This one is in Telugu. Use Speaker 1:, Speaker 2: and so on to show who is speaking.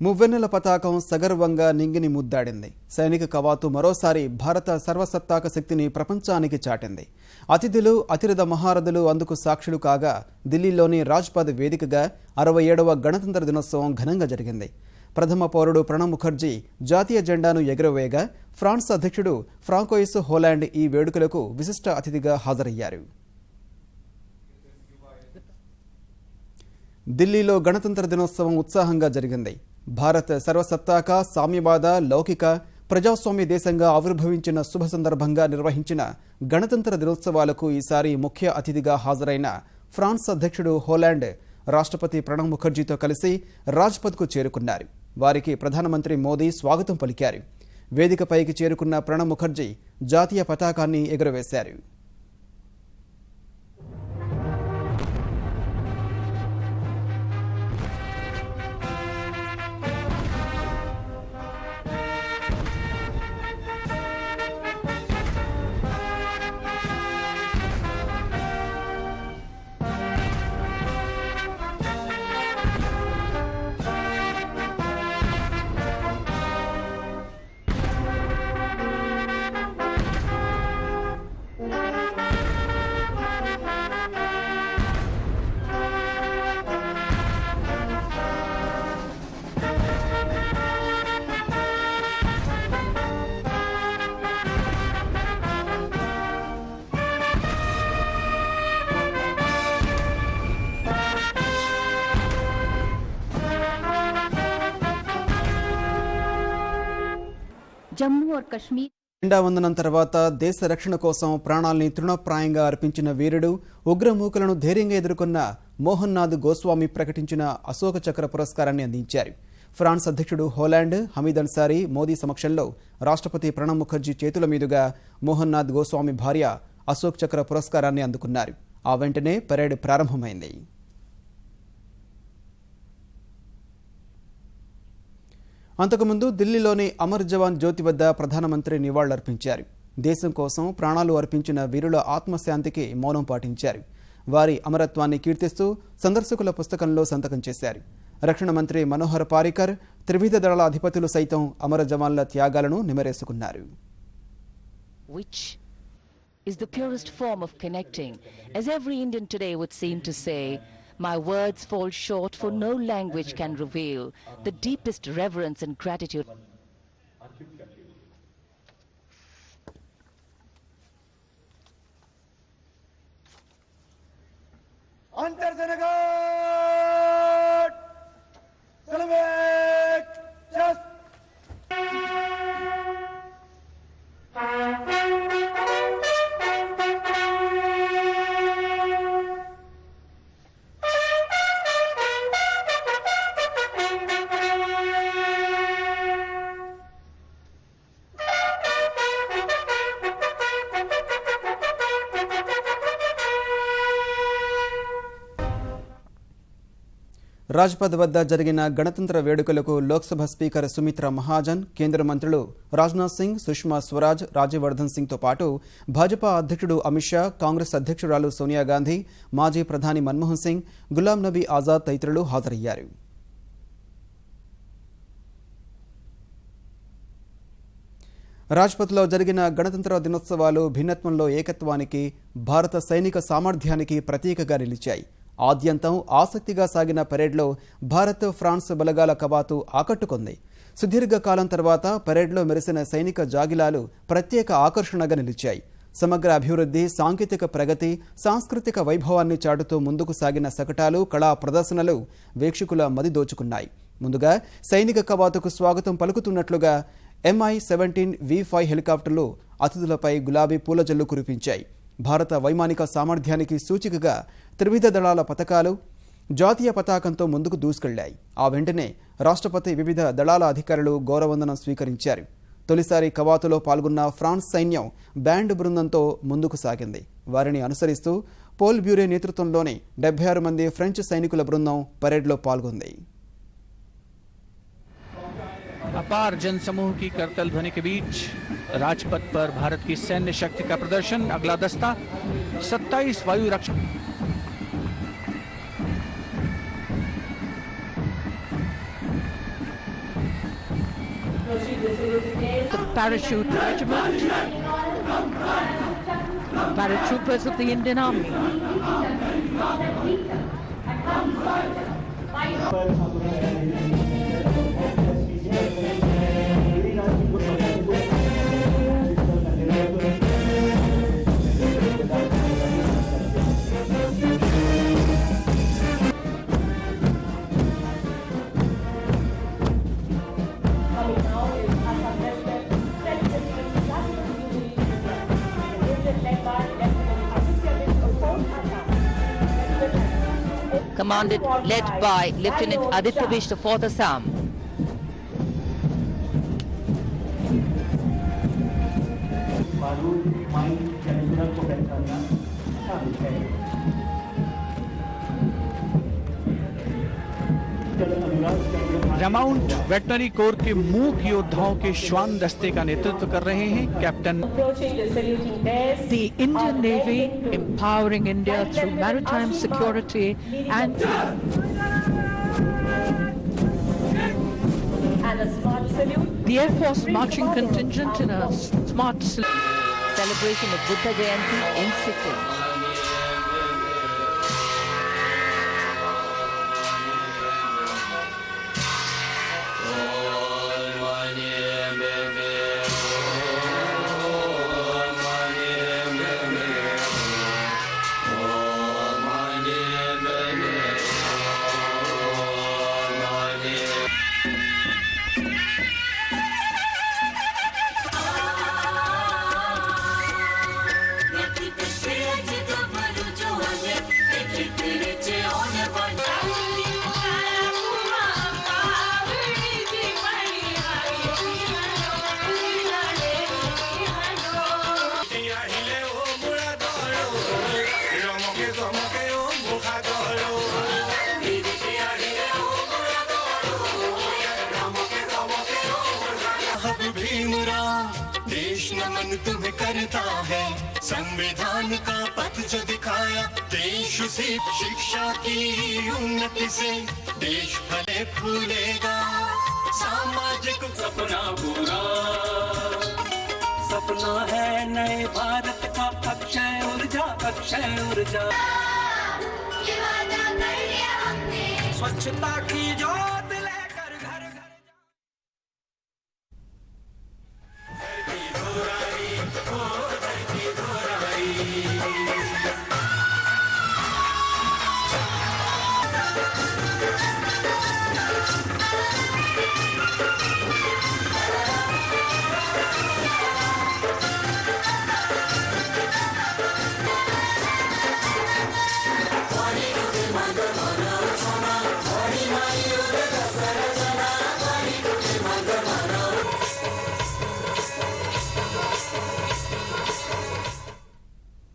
Speaker 1: మువ్వెన్నెల పతాకం సగర్వంగా నింగిని ముద్దాడింది. సైనిక కవాతు మరోసారి భారత సర్వసత్తాక శక్తిని ప్రపంచానికి చాటింది. అతిథులు, అతిరథ మహారథులు అందుకు సాక్షులు కాగా ఢిల్లీలోని రాజ్పథ్ వేదికగా 67వ గణతంత్ర దినోత్సవం ఘనంగా జరిగింది. ప్రథమ పౌరుడు ప్రణబ్ ముఖర్జీ జాతీయ జెండాను ఎగురవేయగా ఫ్రాన్స్ అధ్యక్షుడు ఫ్రాంకోయిస్ హోలాండ్ ఈ వేడుకలకు విశిష్ట అతిథిగా హాజరయ్యారు. ఢిల్లీలో గణతంత్ర దినోత్సవం ఉత్సాహంగా జరిగింది. భారత్ సర్వసత్తాక, సామ్యవాద, లౌకిక, ప్రజాస్వామ్య దేశంగా ఆవిర్భవించిన శుభ సందర్భంగా నిర్వహించిన గణతంత్ర దినోత్సవాలకు ఈసారి ముఖ్య అతిథిగా హాజరైన ఫ్రాన్స్ అధ్యక్షుడు హోలాండ్ రాష్ట్రపతి ప్రణబ్ ముఖర్జీతో కలిసి రాజ్పథ్కు చేరుకున్నారు. వారికి ప్రధానమంత్రి మోదీ స్వాగతం పలికారు. వేదికపైకి చేరుకున్న ప్రణబ్ ముఖర్జీ జాతీయ పతాకాన్ని ఎగురవేశారు.
Speaker 2: జమ్మూ और कश्मीर
Speaker 1: జెండా వందనం తర్వాత దేశ రక్షణ కోసం ప్రాణాల్ని తృణప్రాయంగా అర్పించిన వీరుడు, ఉగ్రమూకలను ధైర్యంగా ఎదుర్కొన్న మోహన్ నాథ్ గోస్వామి ప్రకటించిన అశోక చక్ర పురస్కారాన్ని అందించారు. ఫ్రాన్స్ అధ్యక్షుడు హోలాండ్, హమీద్ అన్సారీ, మోదీ సమక్షంలో రాష్ట్రపతి ప్రణబ్ ముఖర్జీ చేతుల మీదుగా మోహన్ నాథ్ గోస్వామి భార్య అశోక్ చక్ర పురస్కారాన్ని అందుకున్నారు. ఆ వెంటనే పరేడ్ ప్రారంభమైంది. అంతకుముందు ఢిల్లీలోని అమర్ జవాన్ జ్యోతి వద్ద ప్రధానమంత్రి నివాళులర్పించారు. దేశం కోసం ప్రాణాలు అర్పించిన వీరుల ఆత్మశాంతికి మౌనం పాటించారు. వారి అమరత్వాన్ని కీర్తిస్తూ సందర్శకుల పుస్తకంలో సంతకం చేశారు. రక్షణ మంత్రి మనోహర్ పారికర్, త్రివిధ దళాల అధిపతులు సైతం అమర జవాన్ల త్యాగాలను నిమరేసుకున్నారు.
Speaker 3: Which is the purest form of connecting, as every Indian today would seem to say, my words fall short, for no language can reveal the deepest reverence and gratitude.
Speaker 4: Antarjanagat! Salvek! Just!
Speaker 1: Rajpath వద్ద జరిగిన గణతంత్ర వేడుకలకు లోక్సభ స్పీకర్ సుమిత్రా మహాజన్, కేంద్ర మంత్రులు రాజ్నాథ్ సింగ్, సుష్మా స్వరాజ్, రాజ్యవర్ధన్ సింగ్తో పాటు భాజపా అధ్యక్షుడు అమిత్ షా, కాంగ్రెస్ అధ్యక్షురాలు సోనియా గాంధీ, మాజీ ప్రధాని మన్మోహన్ సింగ్, గులాం నబీ ఆజాద్ తదితరులు హాజరయ్యారు. రాజ్పథ్లో జరిగిన గణతంత్ర దినోత్సవాలు భిన్నత్వంలో ఏకత్వానికి, భారత సైనిక సామర్థ్యానికి ప్రతీకగా నిలిచాయి. ఆద్యంతం ఆసక్తిగా సాగిన పరేడ్లో భారత్, ఫ్రాన్స్ బలగాల కవాతు ఆకట్టుకుంది. సుదీర్ఘకాలం తర్వాత పరేడ్లో మెరిసిన సైనిక జాగిలాలు ప్రత్యేక ఆకర్షణగా నిలిచాయి. సమగ్ర అభివృద్ధి, సాంకేతిక ప్రగతి, సాంస్కృతిక వైభవాన్ని చాటుతూ ముందుకు సాగిన శకటాలు, కళా ప్రదర్శనలు వీక్షకుల మది దోచుకున్నాయి. ముందుగా సైనిక కవాతుకు స్వాగతం పలుకుతున్నట్లుగా MI-17 V5 హెలికాప్టర్లు అతిథులపై గులాబీ పూల జల్లు కురిపించాయి. భారత వైమానిక సామర్థ్యానికి సూచికగా త్రివిధ దళాల పతాకాలు జాతీయ పతాకంతో ముందుకు దూసుకెళ్లాయి. ఆ వెంటనే రాష్ట్రపతి వివిధ దళాల అధికారులు గౌరవవందనం స్వీకరించారు. తొలిసారి కవాతులో పాల్గొన్న ఫ్రాన్స్ సైన్యం బ్యాండ్ బృందంతో ముందుకు సాగింది. వారిని అనుసరిస్తూ పోల్ బ్యూరే నేతృత్వంలోని 76 మంది ఫ్రెంచ్ సైనికుల బృందం పరేడ్లో పాల్గొంది.
Speaker 5: अपार जनसमूह की करतल ध्वनि के बीच राजपथ पर भारत की सैन्य शक्ति का प्रदर्शन। अगला दस्ता 27 वायु रक्षक
Speaker 2: The parachute regiment, paratroopers of the Indian Army.
Speaker 3: Led by Lieutenant Aditya Vish, the 4th Assam.
Speaker 5: Remount veterinary corps के मूक योद्धाओं के श्वान दस्ते का नेतृत्व कर रहे हैं captain.
Speaker 2: The Indian Navy empowering India through maritime security and
Speaker 6: a smart salute.
Speaker 2: the Air Force marching contingent in a smart salute.
Speaker 3: Celebration of Buddha Jayanti in Sikkim.
Speaker 7: देश नमन तुम्हें करता है, संविधान का पथ जो दिखाया, देश उसी शिक्षा की उन्नति से देश फले फूलेगा। सामाजिक सपना पूरा, सपना है नए भारत का अक्षय ऊर्जा, अक्षय ऊर्जा। स्वच्छता की ज्योति